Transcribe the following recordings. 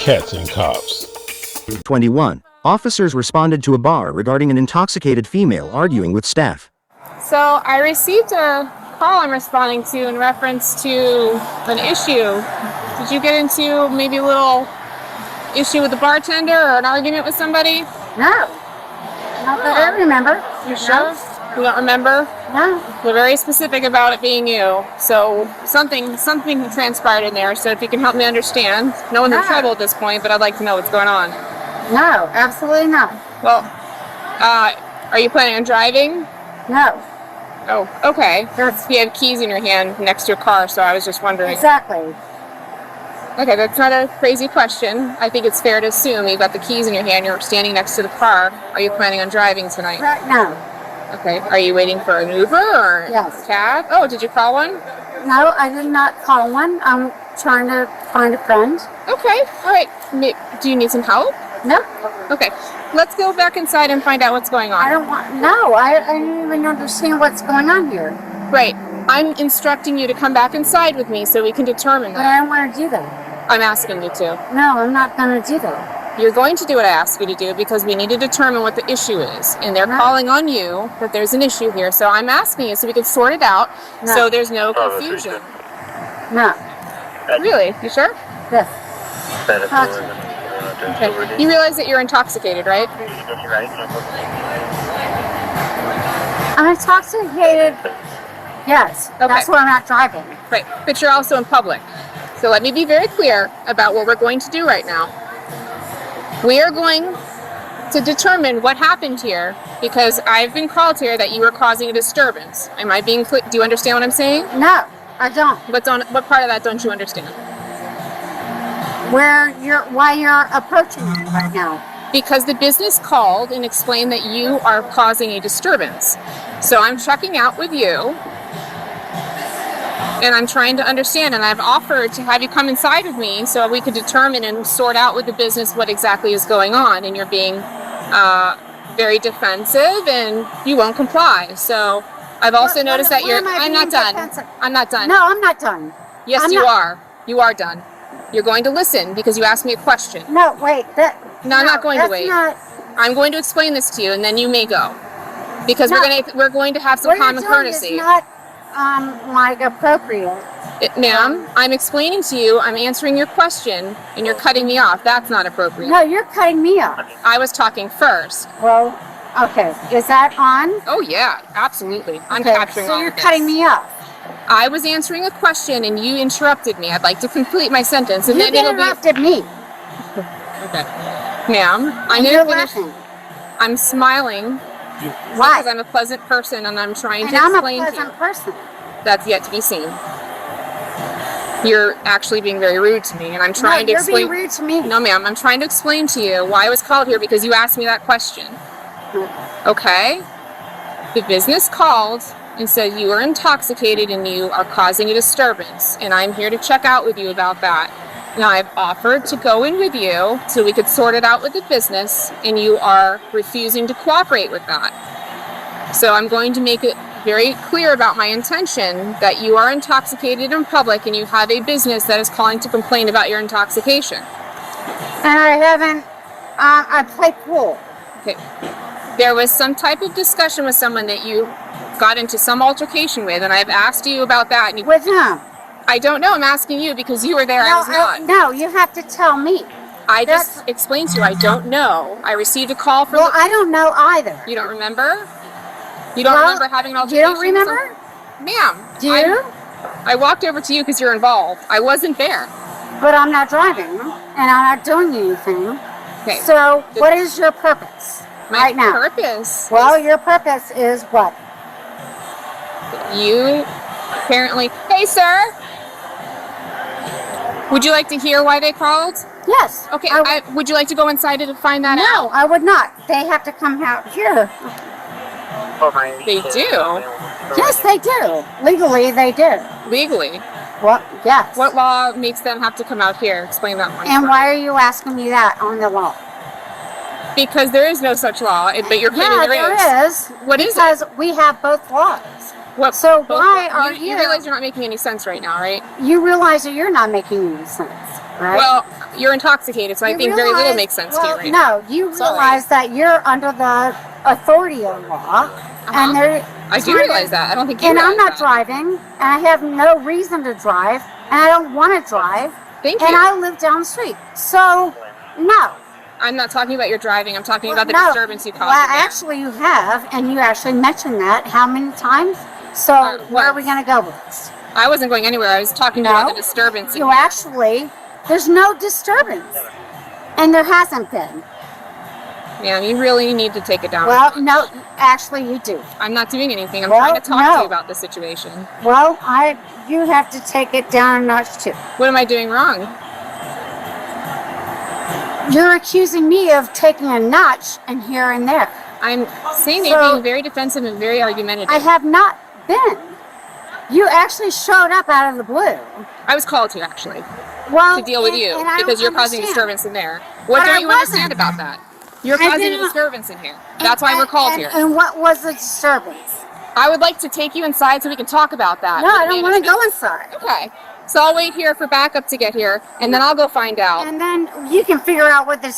cats and cops. 21. Officers responded to a bar regarding an intoxicated female arguing with staff. So I received a call I'm responding to in reference to an issue. Did you get into maybe a little issue with the bartender or an argument with somebody? No. Not that I remember. You sure? You don't remember? No. We're very specific about it being you. So something transpired in there. So if you can help me understand. No one's in trouble at this point, but I'd like to know what's going on. No, absolutely not. Well, are you planning on driving? No. Oh, okay. You have keys in your hand next to your car, so I was just wondering. Exactly. Okay, that's not a crazy question. I think it's fair to assume you've got the keys in your hand, you're standing next to the car. Are you planning on driving tonight? Right now. Okay. Are you waiting for an Uber or Yes. a cab? Oh, did you call one? No, I did not call one. I'm trying to find a friend. Okay. All right. Do you need some help? No. Okay. Let's go back inside and find out what's going on. I don't even understand what's going on here. Right. I'm instructing you to come back inside with me so we can determine But that. I don't want to do that. I'm asking you to. No, I'm not going to do that. You're going to do what I ask you to do because we need to determine what the issue is. And they're calling on you that there's an issue here. So I'm asking you so we can sort it out so there's no confusion. No. Really? You sure? Yes. Okay. You realize that you're intoxicated, right? I'm intoxicated. Yes. Okay. That's why I'm not driving. Right. But you're also in public. So let me be very clear about what we're going to do right now. We are going to determine what happened here because I've been called here that you were causing a disturbance. Am I being clear? Do you understand what I'm saying? No, I don't. What part of that don't you understand? Why you're approaching me right now. Because the business called and explained that you are causing a disturbance. So I'm checking out with you and I'm trying to understand, and I've offered to have you come inside with me so we could determine and sort out with the business what exactly is going on, and you're being very defensive and you won't comply. So I've also noticed that I'm not done. I'm not done. No, I'm not done. Yes, you are. You are done. You're going to listen because you asked me a question. No, wait. I'm not going to wait. I'm going to explain this to you, and then you may go, because we're going to have some common courtesy. It's not appropriate. Ma'am, I'm explaining to you. I'm answering your question, and you're cutting me off. That's not appropriate. No, you're cutting me off. I was talking first. Well, okay. Is that on? Oh yeah, absolutely. I'm capturing all of this. So you're cutting me off. I was answering a question, and you interrupted me. I'd like to complete my sentence, and You then it'll interrupted me. Okay. Ma'am, I'm You're going to finish. laughing. I'm smiling. Why? Because I'm a pleasant person and I'm trying to I'm a explain to you. pleasant person. That's yet to be seen. You're actually being very rude to me, and I'm trying to explain. You're being rude to me. No, ma'am, I'm trying to explain to you why I was called here because you asked me that question. Okay? The business called and said you are intoxicated and you are causing a disturbance, and I'm here to check out with you about that. Now, I've offered to go in with you so we could sort it out with the business, and you are refusing to cooperate with that. So I'm going to make it very clear about my intention that you are intoxicated in public and you have a business that is calling to complain about your intoxication. And I haven't, I play pool. Okay. There was some type of discussion with someone that you got into some altercation with, and I've asked you about that. And With whom? I don't know. I'm asking you because you were there. I was not. No, you have to tell me. I just explained to you. I don't know. I received a call from. Well, I don't know either. You don't remember? You don't remember having an altercation? You don't remember? Ma'am. Do you? I walked over to you because you're involved. I wasn't there. But I'm not driving, and I'm not doing anything. Okay. So, what is your purpose right now? My purpose. Well, your purpose is what? You apparently. Hey, sir. Would you like to hear why they called? Yes. Okay. Would you like to go inside to find that out? No, I would not. They have to come out here. They do. Yes, they do. Legally, they do. Legally. What? Yes. What law makes them have to come out here? Explain that one. And why are you asking me that on the law? Because there is no such law, but you're claiming there is. What is it? Because we have both laws. What? So why are you? You realize you're not making any sense right now, right? You realize that you're not making any sense. right? Well, you're intoxicated, so I think very little makes sense to you right now. No, you realize that you're under the authority of law, and they're. I do realize that. I don't think you And I'm realize not driving, and I have no reason to drive, and I don't want to drive. Thank you. And I live down the street, so no. I'm not talking about your driving. I'm talking about the No. disturbance you caused. Well, again. actually, you have, and you actually mentioned that how many times? So where are we going to go with this? I wasn't going anywhere. I was talking about the disturbance. You actually, there's no disturbance, and there hasn't been. Man, you really need to take it down. Well, no, actually, you do. I'm not doing anything. I'm trying to talk to you about the situation. Well, you have to take it down a notch too. What am I doing wrong? You're accusing me of taking a notch and here and there. I'm saying that you're being very defensive and very argumentative. I have not been. You actually showed up out of the blue. I was called to actually Well, to deal with you because you're causing disturbance in there. What don't you understand about that? You're causing a disturbance in here. That's why we're called here. And what was the disturbance? I would like to take you inside so we can talk about that. No, I don't want to go inside. Okay. So I'll wait here for backup to get here, and then I'll go find out. And then you can figure out what the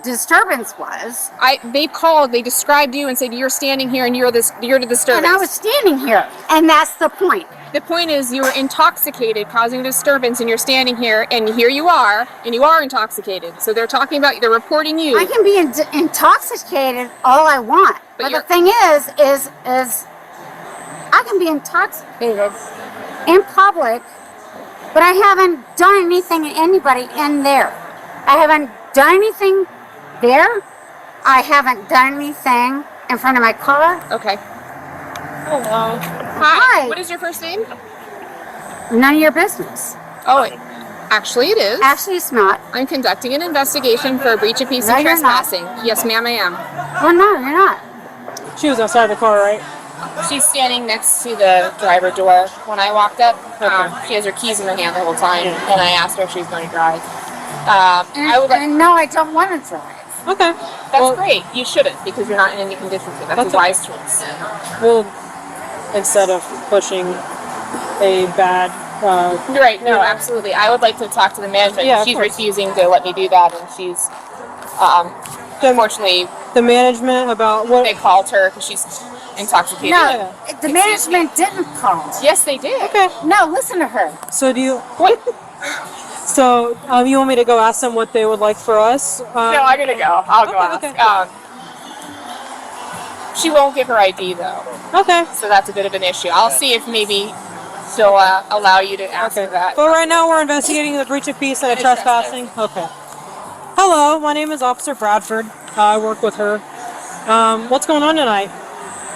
disturbance was. They called, they described you and said you're standing here and you're the disturbance. And I was standing here, and that's the point. The point is you were intoxicated, causing a disturbance, and you're standing here, and here you are, and you are intoxicated. So they're talking about, they're reporting you. I can be intoxicated all I want, but the thing is I can be intoxicated in public, but I haven't done anything to anybody in there. I haven't done anything there. I haven't done anything in front of my car. Okay. Hello. Hi. What is your first name? None of your business. Oh, actually it is. Actually, it's not. I'm conducting an investigation for a breach of peace and trespassing. Yes, ma'am, I am. Well, no, you're not. She was outside the car, right? She's standing next to the driver door when I walked up. She has her keys in her hand the whole time, and I asked her if she's going to drive. No, I don't want to drive. Okay. That's great. You shouldn't, because you're not in any condition to. That's a wise choice. Well, instead of pushing a bad... You're right. No, absolutely. I would like to talk to the management. Yeah, she's refusing to let me do that, and she's... unfortunately... The management about what... They called her because she's intoxicated. No, the management didn't call. Yes, they did. Okay. No, listen to her. So do you... What? So, you want me to go ask them what they would like for us? No, I'm going to go. I'll go ask. Okay. She won't give her ID, though. Okay. So that's a bit of an issue. I'll see if maybe she'll allow you to ask her that. But right now we're investigating the breach of peace and a trespassing. Okay. Hello, my name is Officer Bradford. I work with her. What's going on tonight?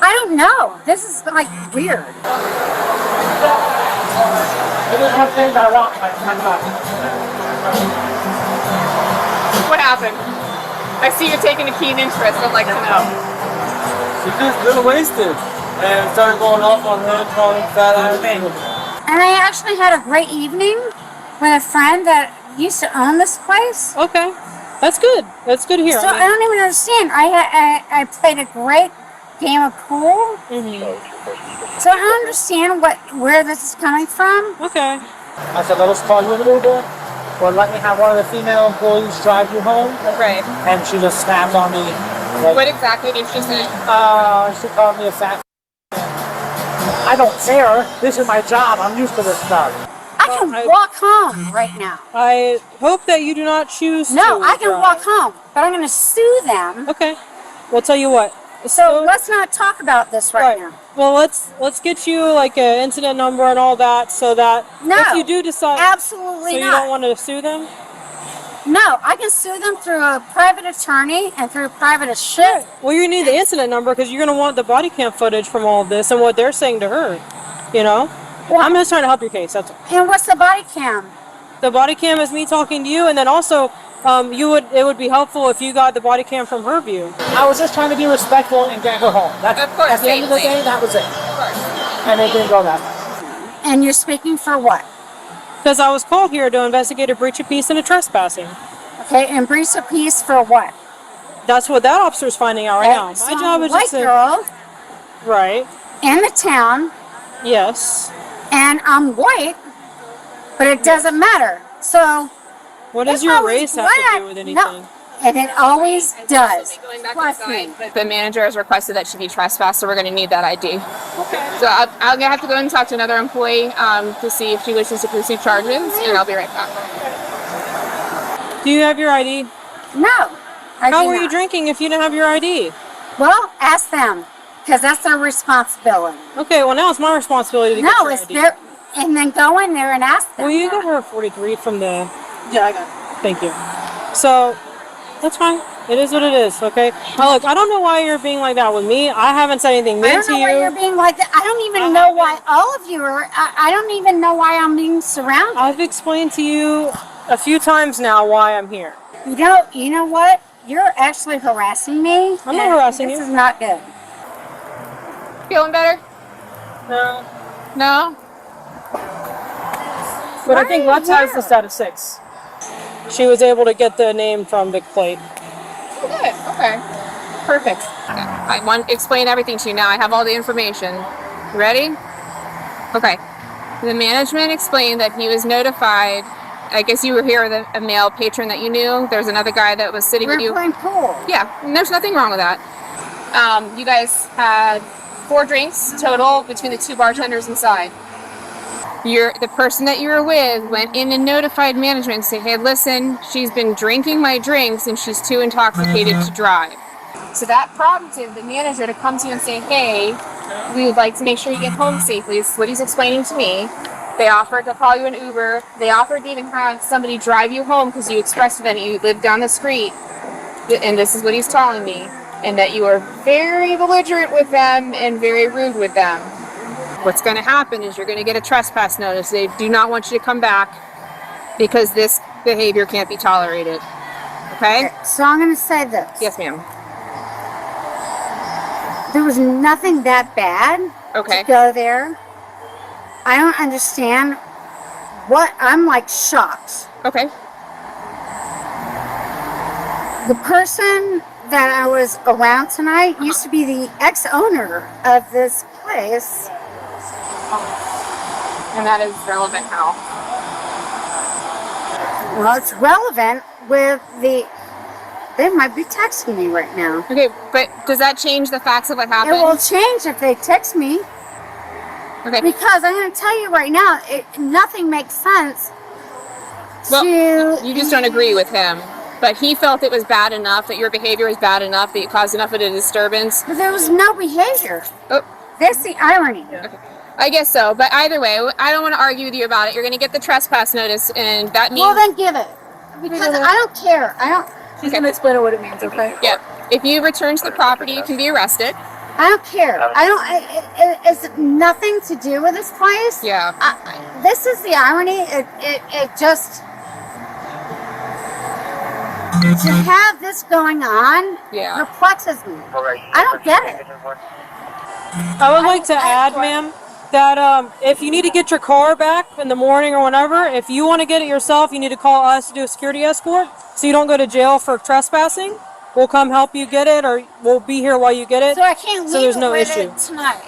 I don't know. This is like weird. What happened? I see you're taking a keen interest. I'd like to know. She just a little wasted and started going off on her, calling Felon. And I actually had a great evening with a friend that used to own this place. Okay. That's good. That's good to hear. So I don't even understand. I played a great game of pool. So I don't understand where this is coming from. Okay. I said, let us call you an Uber, or let me have one of the female employees drive you home. Right. And she just snapped on me. Like, What exactly did she say? she called me a fat. I don't care. This is my job. I'm used to this stuff. I can walk home right now. I hope that you do not choose to No, I can drive. walk home, but I'm going to sue them. Okay. We'll tell you what. So let's not talk about this right now. Well, let's get you like an incident number and all that, so that if you do decide, absolutely so you not. don't want to sue them. No, I can sue them through a private attorney and through private shit. Well, you need the incident number because you're going to want the body cam footage from all of this and what they're saying to her. You know, I'm just trying to help your case. That's all. And what's the body cam? The body cam is me talking to you, and then also it would be helpful if you got the body cam from her view. I was just trying to be respectful and get her home. That's, Of course, at the end of the day, that was it. And it didn't go that way. And you're speaking for what? Because I was called here to investigate a breach of peace and a trespassing. Okay, and breach of peace for what? That's what that officer's finding out right now. So My job is white just to... girl Right. in the town, Yes. and I'm white, but it doesn't matter. So What does If your I was race have to black- do with anything? No, and it always does. Trust me. The manager has requested that she be trespassed, so we're going to need that ID. Okay. So I'm going to have to go and talk to another employee to see if she wishes to pursue charges, and I'll be right back. Do you have your ID? No. How were you drinking if you didn't have your ID? Well, ask them, because that's their responsibility. Okay, well now it's my responsibility to get No, your it's ID. their, and then go in there and ask them. Will you get her a 43 from the... Yeah, I got it. Thank you. So, that's fine. It is what it is, okay? Now look, I don't know why you're being like that with me. I haven't said anything I mean don't to know why you. you're being like that. I don't even know why all of you are. I don't even know why I'm being surrounded. I've explained to you a few times now why I'm here. You know what? You're actually harassing me. I'm not harassing you. This is not good. Feeling better? No. No? But I think Lex has the status 6. She was able to get the name from Vic Plate. Good. Okay. Perfect. I want to explain everything to you now. I have all the information. You ready? Okay. The management explained that he was notified. I guess you were here with a male patron that you knew. There's another guy that was sitting with We're you. playing pool. Yeah, and there's nothing wrong with that. You guys had 4 drinks total between the 2 bartenders inside. The person that you were with went in and notified management and said, hey, listen, she's been drinking my drinks and she's too intoxicated to drive. So that prompted the manager to come to you and say, hey, we would like to make sure you get home safely. This is what he's explaining to me. They offered to call you an Uber. They offered to even have somebody drive you home because you expressed to them that you lived down the street. And this is what he's telling me. And that you are very belligerent with them and very rude with them. What's going to happen is you're going to get a trespass notice. They do not want you to come back because this behavior can't be tolerated. Okay? So I'm going to say this. Yes, ma'am. There was nothing that bad Okay. to go there. I don't understand what. I'm like shocked. Okay. The person that I was around tonight used to be the ex-owner of this place. And that is relevant how? Well, it's relevant with the. They might be texting me right now. Okay, but does that change the facts of what It happened? will change if they text me. Okay. Because I'm going to tell you right now, nothing makes sense. Well, to you just don't agree with him. But he felt it was bad enough, that your behavior was bad enough, that you caused enough of a disturbance. But there was no behavior. Oh. That's the irony. Okay. I guess so, but either way, I don't want to argue with you about it. You're going to get the trespass notice, and that means... Well, then give it. Because I don't care. I don't. She's going to explain what it means, okay? Yeah. If you return to the property, you can be arrested. I don't care. I don't. It's nothing to do with this place. Yeah. This is the irony. It just to have this going on perplexes me. I don't get it. I would like to add, ma'am, that if you need to get your car back in the morning or whenever, if you want to get it yourself, you need to call us to do a security escort so you don't go to jail for trespassing. We'll come help you get it, or we'll be here while you get it. So I can't leave there's it no with issue. it tonight.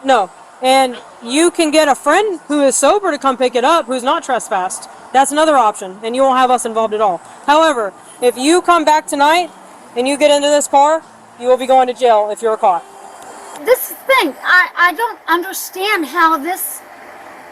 No, and you can get a friend who is sober to come pick it up who's not trespassed. That's another option, and you won't have us involved at all. However, if you come back tonight and you get into this car, you will be going to jail if you're caught. This thing, I don't understand how this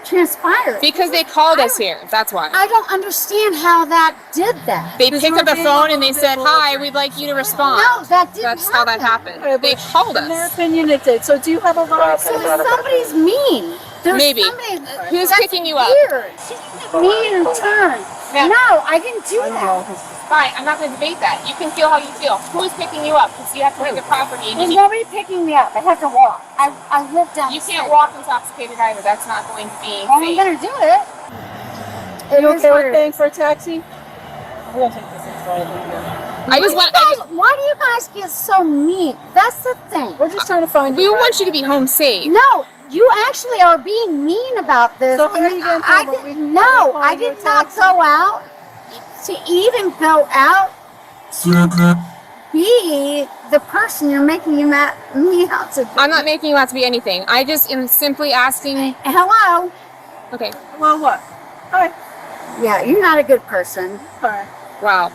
transpired. Because they called us here, that's why. I don't understand how that did that. They picked up the phone and they said, hi, we'd like you to respond. No, that didn't That's how that happened. They called In their us. opinion, it did. So do you have a lot So somebody's mean. There's Maybe. somebody Who's that's picking you up? Weird. She's mean in turn. Yeah. No, I didn't do that. Fine, I'm not going to debate that. You can feel how you feel. Who's picking you up? Because you have to leave the property. And There's you, nobody picking me up. I have to walk. I live down you the can't street. walk intoxicated either. That's not going to be Well, I'm safe. gonna do it. You It is okay what with it paying is. for a taxi? I'm going to take this inside. I just want. Why do you guys get so mean? That's the thing. We're just trying to find We you. want you to be home safe. No, you actually are being mean about this. So how are you gonna I tell did, them? no, I did not go out to even go out to be the person you're making me out to be. I'm not making you out to be anything. I just am simply asking. Hello? Okay. Well, what? Hi. Yeah, you're not a good person. Wow.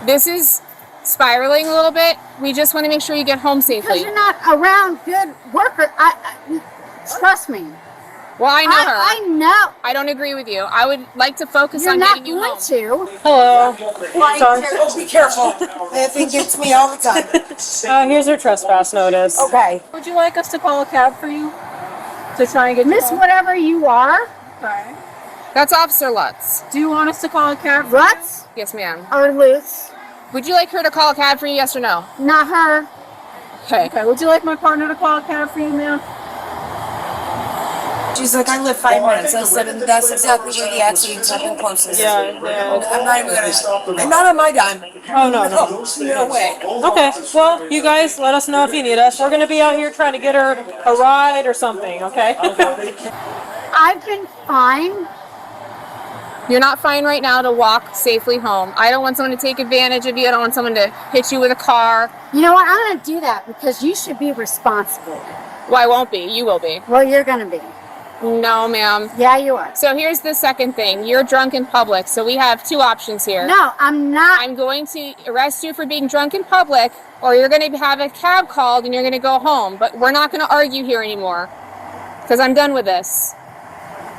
This is spiraling a little bit. We just want to make sure you get home Because safely. you're not around good workers. Trust me. Well, I know her. I know. I don't agree with you. I would like to focus You're on not getting you going home. to. Hello. Sorry. Oh, be careful. That thing gets me all the time. Here's your trespass notice. Okay. Would you like us to call a cab for you? To try and get Miss whatever you are, Okay. That's Officer Lutz. Do you want us to call a cab? Ruts Yes, ma'am. or loose. Would you like her to call a cab for you, yes or no? Not her. Okay. Okay. Would you like my partner to call a cab for you, ma'am? She's like, I live 5 minutes. I said, and that's exactly where the accidents happen closest. Yeah. I'm not even gonna, and not on my dime. Oh no. No way. Okay. Well, you guys let us know if you need us. We're gonna be out here trying to get her a ride or something. Okay. I've been fine. You're not fine right now to walk safely home. I don't want someone to take advantage of you. I don't want someone to hit you with a car. You know what? I'm going to do that because you should be responsible. Well, I won't be. You will be. Well, you're going to be. No, ma'am. Yeah, you are. So here's the second thing. You're drunk in public, so we have two options here. No, I'm not. I'm going to arrest you for being drunk in public, or you're going to have a cab called and you're going to go home. But we're not going to argue here anymore because I'm done with this.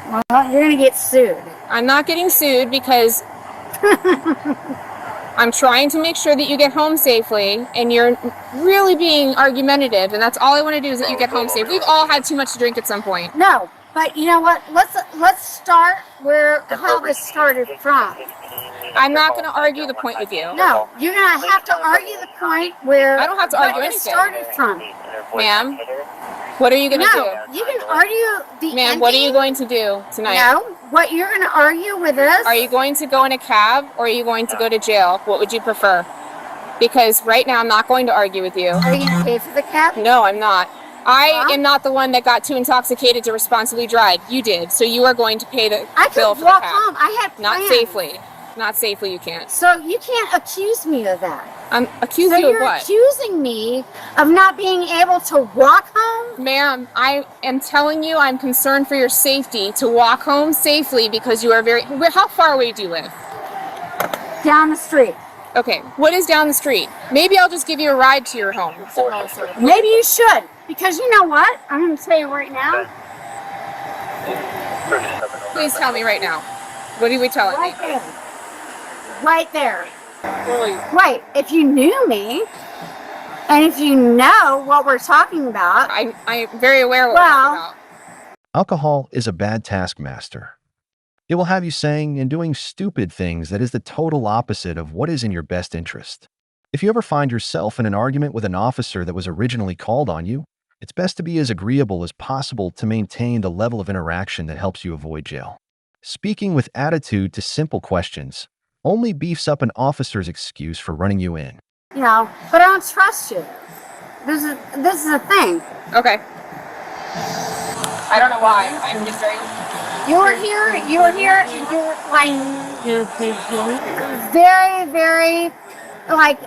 Well, you're going to get sued. I'm not getting sued because I'm trying to make sure that you get home safely, and you're really being argumentative, and that's all I want to do is that you get home safe. We've all had too much to drink at some point. No, but you know what? Let's start how this started from. I'm not going to argue the point with you. No, you're going to have to argue the point where I don't have to argue it anything. started from. Ma'am, what are you going to No, you can argue the do? Ma'am, ending. what are you going to do tonight? No, what you're going to argue with us. Are you going to go in a cab, or are you going to go to jail? What would you prefer? Because right now I'm not going to argue with you. Are you going to pay for the cab? No, I'm not. I Huh? am not the one that got too intoxicated to responsibly drive. You did, so you are going to pay the I bill could for walk the cab. home. I had Not plans. safely. Not safely, you can't. So you can't accuse me of that. I'm accusing So you of you're what? accusing me of not being able to walk home? Ma'am, I am telling you I'm concerned for your safety to walk home safely because you are how far away do you live? Down the street. Okay, what is down the street? Maybe I'll just give you a ride to your home. Maybe you should. Because you know what? I'm going to tell you right now. Please tell me right now. What are we telling me? Right there. Right there. Right. If you knew me, and if you know what we're talking about, I'm very aware of what we're talking about. Alcohol is a bad taskmaster. It will have you saying and doing stupid things that is the total opposite of what is in your best interest. If you ever find yourself in an argument with an officer that was originally called on you, it's best to be as agreeable as possible to maintain the level of interaction that helps you avoid jail. Speaking with attitude to simple questions only beefs up an officer's excuse for running you in. you know, but I don't trust you. This is a thing. Okay. I don't know why. I'm just very... You were here, and you were like very, very, like,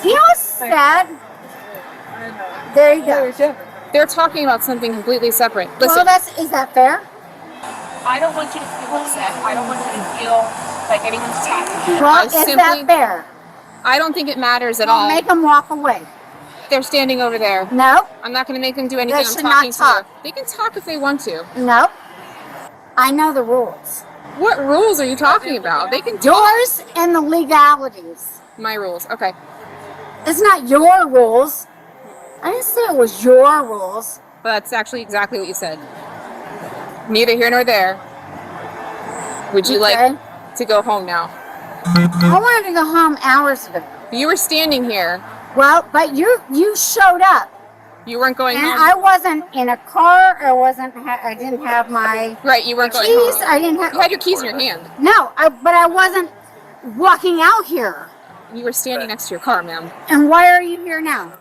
you know what's sad? There you go. They're talking about something completely separate. Listen, Well, is that fair? I don't want you to feel upset. I don't want you to feel like anyone's attacking you. Well, is that fair? I don't think it matters at Well, all. make them walk away. They're standing over there. No, I'm not going to make them do anything. They I'm should talking not to talk. you. They can talk if they want to. no. I know the rules. What rules are you talking about? They can talk. Yours and the legalities. My rules. Okay. It's not your rules. I didn't say it was your rules. But that's actually exactly what you said. Neither here nor there. Would you Okay. like to go home now? I wanted to go home hours ago. You were standing here. Well, but you showed up, You weren't going and home. I wasn't in a car. I didn't have my Right, you weren't going keys. home. I didn't have. You had your keys in your hand. No, but I wasn't walking out here. You were standing next to your car, ma'am. And why are you here now?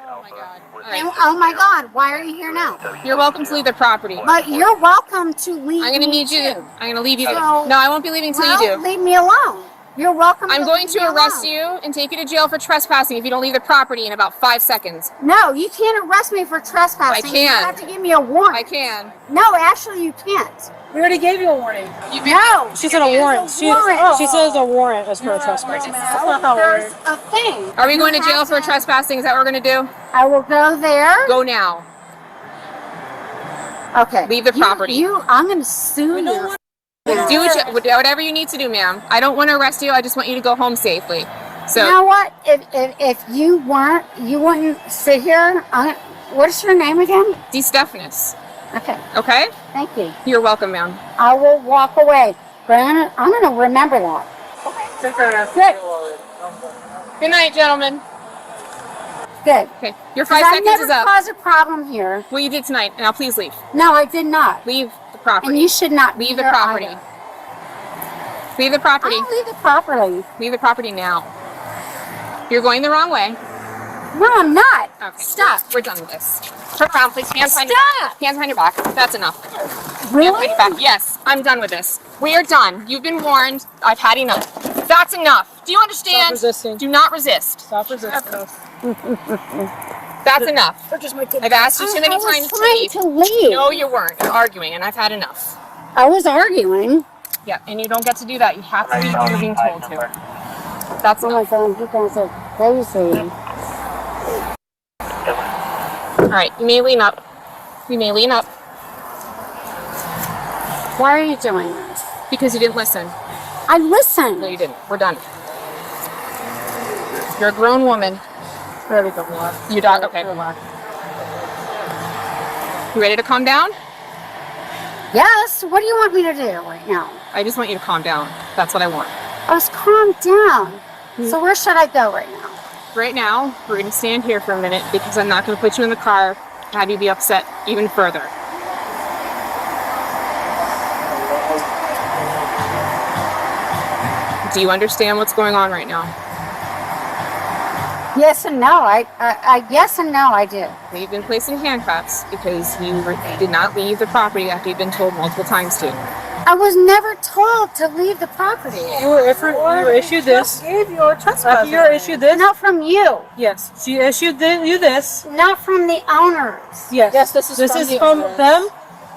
Oh my God. All And, right. oh my God, why are you here now? You're welcome to leave the property. But you're welcome to leave. I'm gonna me need you. too. I'm gonna leave you. So- No, I won't be leaving until Well, you do. leave me alone. You're welcome. I'm going to leave me arrest alone. you and take you to jail for trespassing if you don't leave the property in about 5 seconds. No, you can't arrest me for trespassing. I can. You have to give me a warrant. I can. No, actually, you can't. We already gave you a warning. No. She said a warrant. It's a warrant. She says a warrant as for trespassing. That's not how it There's works. a thing. Are we going to You jail have for trespassing? Is that what we're going to do? I will go there. Go now. Okay. Leave the property. I'm going to sue you. Do whatever you need to do, ma'am. I don't want to arrest you. I just want you to go home safely. So You know what? If you wouldn't sit here. What is your name again? Disturbance. Okay. Okay? Thank you. You're welcome, ma'am. I will walk away. But I'm going to remember that. Good. Good night, gentlemen. Good. Okay. Your 5 Because I seconds never is up. caused a problem here. Well, you did tonight. Now please leave. No, I did not. Leave the property. And you should not leave be the here property. either. Leave the property. I'll leave the property. Leave the property now. You're going the wrong way. No, I'm not. Okay. Stop. We're done with this. Turn around, please. Hands behind your Stop. back. Hands behind your back. That's enough. Hands Really? behind your back. Yes, I'm done with this. We are done. You've been warned. I've had enough. That's enough. Do you understand? Stop resisting. Do not resist. Stop resisting. That's enough. I've asked you too many I was times to trying leave. to leave. No, you weren't. You're arguing, and I've had enough. I was arguing. Yeah, and you don't get to do that. You have to leave when you're being told to. That's Oh my enough. God, you guys are crazy. All right, you may lean up. You may lean up Why are you doing this? because you didn't listen. I listened. No, you didn't. We're done. You're a grown woman. Ready to walk. You dog. Okay. You ready to calm down? Yes. What do you want me to do right now? I just want you to calm down. That's what I want. I was calmed down. So where should I go right now? Right now, we're going to stand here for a minute because I'm not going to put you in the car and have you be upset even further. Do you understand what's going on right now? Yes and no. I yes and no. I do. You've been placed in handcuffs because you did not leave the property after you've been told multiple times to. I was never told to leave the property. You were issued this. Gave you a trespass. After you were issued this. Not from you. Yes. She issued you this. Not from the owners. Yes. Yes, this is from the owners. them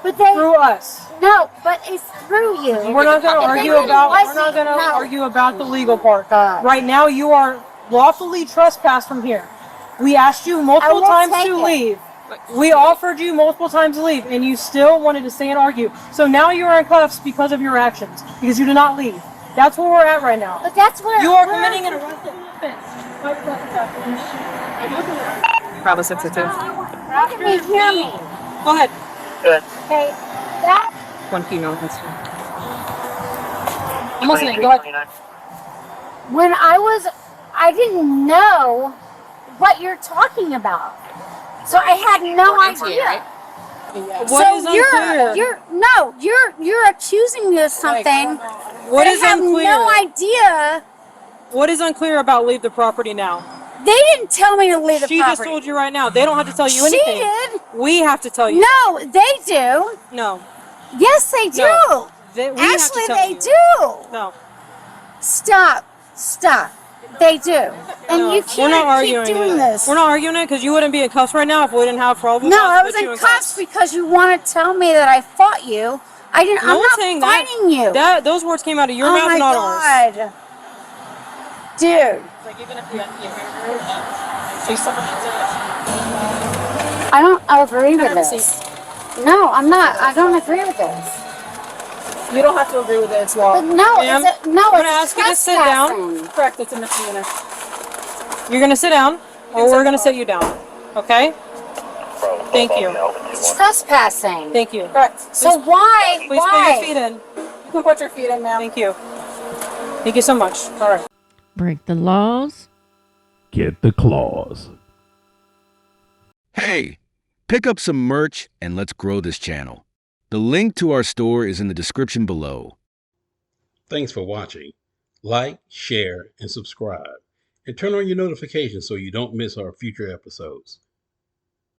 But they through us. no. But it's through you. We're not going to If argue they about. really We're not going to wasn't- no. argue about the legal part. God. Right now, you are lawfully trespassed from here. We asked you I multiple will times take to it. leave. We offered you multiple times to leave, and you still wanted to stay and argue. So now you are in cuffs because of your actions, because you did not leave. That's where we're at right now. But that's where You are where- committing an arrested offense. Probably sensitive. How can you hear me? Go ahead. Okay, that One female against you. I'm listening. Go ahead. when I didn't know what you're talking about, so I had no Into you, idea. right? What so is unclear? you're accusing me of something. What I is have unclear? no idea. What is unclear about leave the property now? They didn't tell me to leave the She property. just told you right now. They don't have to tell you She anything. did. We have to tell you. No, they do. No. Yes, they do. No. We have to Actually, tell they you. do. No. Stop. They do. And No. you We're not can't arguing keep doing it. this. We're not arguing it because you wouldn't be in cuffs right now if we didn't have problems. No, I was in cuffs because you want to tell me that I fought you. I didn't. No I'm one's not saying fighting you. Those words came out of your Oh mouth, my not ours. God, dude! Like even if you I don't agree with this. No, I'm not. I don't agree with this. You don't have to agree with it. It's law. But no, Ma'am, it's a, no, I'm gonna it's ask you to sit down. trespassing. Correct. It's a misdemeanor. You're gonna sit down, or we're gonna sit you down. Okay? Thank you. It's trespassing. Thank you. Correct. So why? Please put why? your feet in. You can put your feet in, ma'am. Thank you. Thank you so much. All right. Break the laws. Get the claws. Hey, pick up some merch and let's grow this channel. The link to our store is in the description below. Thanks for watching. Like, share, and subscribe. And turn on your notifications so you don't miss our future episodes.